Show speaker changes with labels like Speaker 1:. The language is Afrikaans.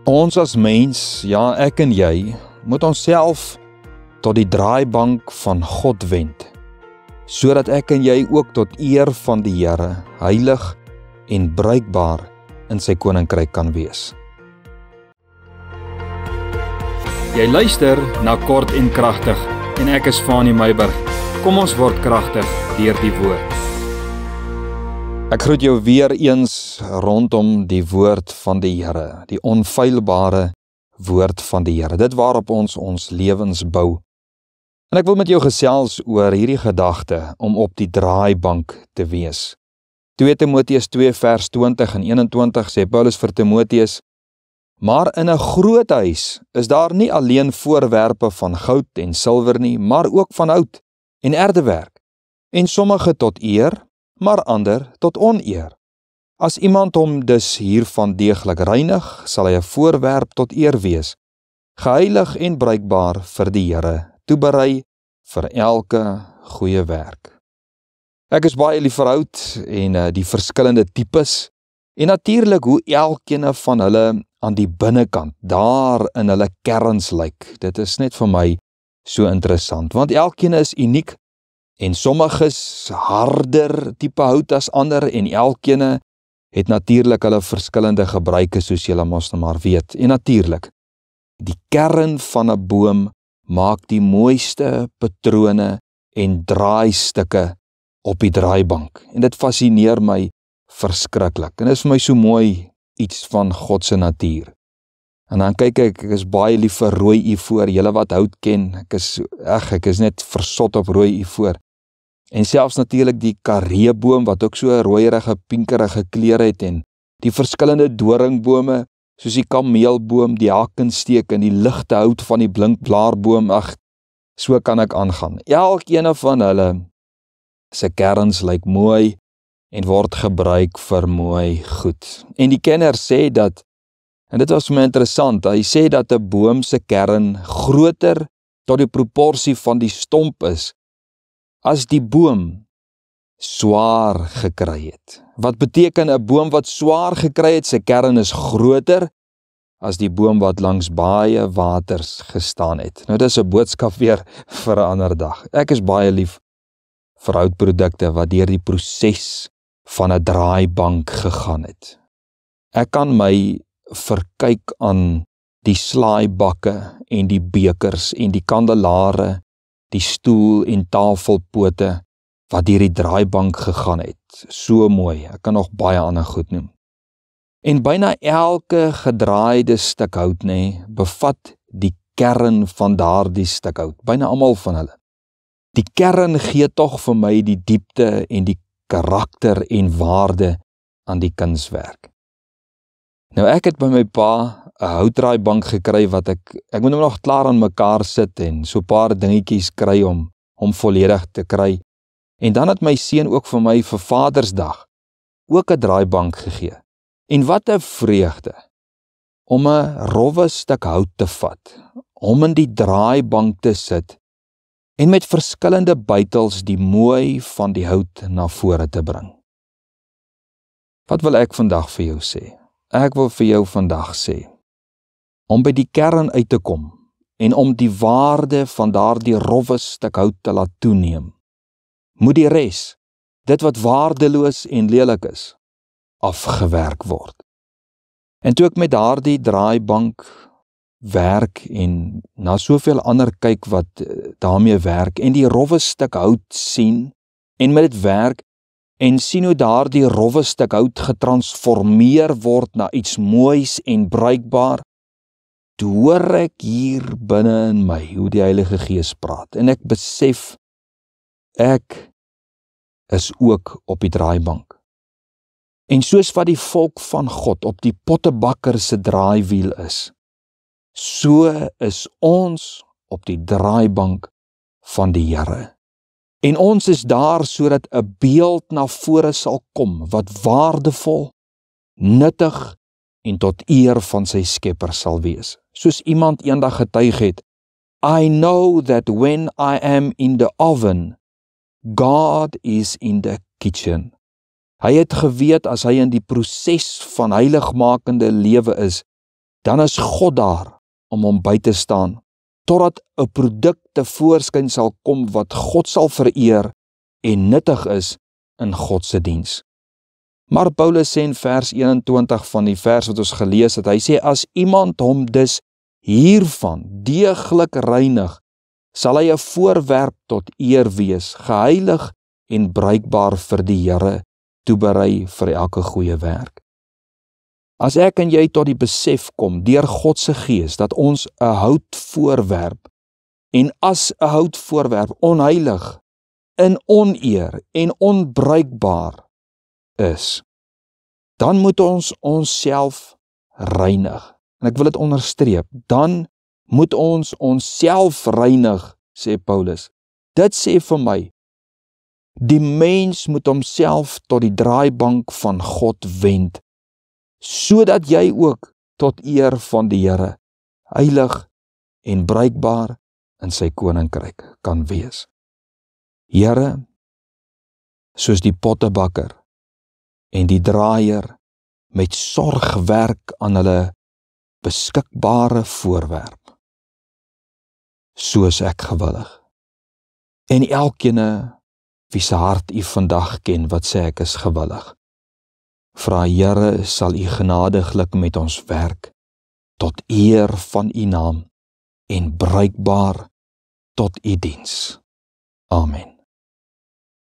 Speaker 1: Ons as mens, ja ek en jy, moet onsself tot die draaibank van God wend, sodat ek en jy ook tot eer van die Here, heilig en bruikbaar in sy koninkryk kan wees.
Speaker 2: Jy luister na Kort en Kragtig en ek is Fanie Meiburg. Kom ons word kragtig deur die woord.
Speaker 1: Ek groet jou weer eens rondom die woord van die Here, die onfeilbare woord van die Here, dit waarop ons lewens bou. En ek wil met jou gesels oor hierdie gedagte om op die draaibank te wees. 2 Timoteus 2 vers 20 en 21 sê Paulus vir Timoteus, maar in 'n groot huis is daar nie alleen voorwerpe van goud en silwer nie, maar ook van hout en erdewerk, en sommige tot eer, maar ander tot oneer. As iemand hom dus hiervan deeglik reinig, sal hy 'n voorwerp tot eer wees, geheilig en bruikbaar vir die Here, toeberei vir elke goeie werk. Ek is baie lief vir hout en die verskillende tipes, en natuurlik hoe elkeen van hulle aan die binnekant, daar in hulle kerns lyk. Dit is net vir my so interessant, want elkeen is uniek, en sommiges harder tipe hout as ander, en elkeen het natuurlik hulle verskillende gebruike, soos julle mos nou maar weet. En natuurlik, die kern van 'n boom maak die mooiste patrone en draaistukke op die draaibank. En dit fascineer my verskriklik. En dit is vir my so mooi iets van God se natuur. En dan kyk ek is baie lief vir rooi ivoor, julle wat hout ken, ek is net versot op rooi ivoor. En selfs natuurlik die kareeboom wat ook so 'n rooierige, pinkerige kleur het, en die verskillende doringbome, soos die kameelboom, die hakensteek en die ligte hout van die blinkblaarboom, so kan ek aangaan. Elkeen van hulle se kerns lyk mooi en word gebruik vir mooi goed. En die kenner sê dat, en dit was vir my interessant, hy sê dat 'n boom se kern groter tot die proporsie van die stomp is, as die boom swaar gekry het. Wat beteken 'n boom wat swaar gekry het, sy kern is groter as die boom wat langs baie waters gestaan het. Nou dis 'n boodskap weer vir 'n ander dag. Ek is baie lief vir houtprodukte wat deur die proses van 'n draaibank gegaan het. Ek kan my verkyk aan die slaaibakke en die bekers en die kandelare, die stoel en tafelpote wat deur die draaibank gegaan het. So mooi, ek kan nog baie ander goed noem. En byna elke gedraaide stuk hout bevat die kern van daardie stuk hout, byna almal van hulle. Die kern gee tog vir my die diepte en die karakter en waarde aan die kunswerk. Nou ek het by my pa 'n houtdraaibank gekry wat ek moet hom nog klaar aan mekaar sit en so 'n paar dingetjies kry om hom volledig te kry. En dan het my seun ook vir my vir Vadersdag ook 'n draaibank gegee. En wat 'n vreugde om 'n rowwe stuk hout te vat, om in die draaibank te sit en met verskillende bytels die mooi van die hout na vore te bring. Wat wil ek vandag vir jou sê? Ek wil vir jou vandag sê, om by die kern uit te kom en om die waarde van daardie rowwe stuk hout te laat toeneem, moet die res, dit wat waardeloos en lelik is, afgewerk word. En toe ek met daardie draaibank werk en na soveel ander kyk wat daarmee werk en die rowwe stuk hout sien en met dit werk en sien hoe daardie rowwe stuk hout getransformeer word na iets moois en bruikbaar, toe hoor ek hier binne in my hoe die Heilige Gees praat en ek besef ek is ook op die draaibank. En soos wat die volk van God op die pottebakker se draaiwiel is, so is ons op die draaibank van die Here. En ons is daar sodat 'n beeld na vore sal kom wat waardevol, nuttig en tot eer van sy Skepper sal wees. Soos iemand eendag getuig het, I know that when I am in the oven, God is in the kitchen. Hy het geweet as hy in die proses van heiligmakende lewe is, dan is God daar om hom by te staan, totdat 'n produk tevoorskyn sal kom wat God sal vereer en nuttig is in God se diens. Maar Paulus sê in vers 21 van die vers wat ons gelees het, hy sê, as iemand hom dus hiervan deeglik reinig, sal hy 'n voorwerp tot eer wees, geheilig en bruikbaar vir die Here, toeberei vir elke goeie werk. As ek en jy tot die besef kom, deur God se Gees, dat ons 'n houtvoorwerp, en as 'n houtvoorwerp onheilig, in oneer en onbruikbaar is, dan moet ons onsself reinig. En ek wil dit onderstreep, dan moet ons onsself reinig, sê Paulus. Dit sê vir my, die mens moet homself tot die draaibank van God wend, sodat jy ook tot eer van die Here, heilig en bruikbaar in sy koninkryk kan wees. Here, soos die pottebakker en die draaier met sorg werk aan hulle beskikbare voorwerp, soos ek gewillig. En elkeen wie se hart u vandag ken wat sê ek is gewillig. Vra Here, sal u genadiglik met ons werk tot eer van u naam en bruikbaar tot u diens. Amen.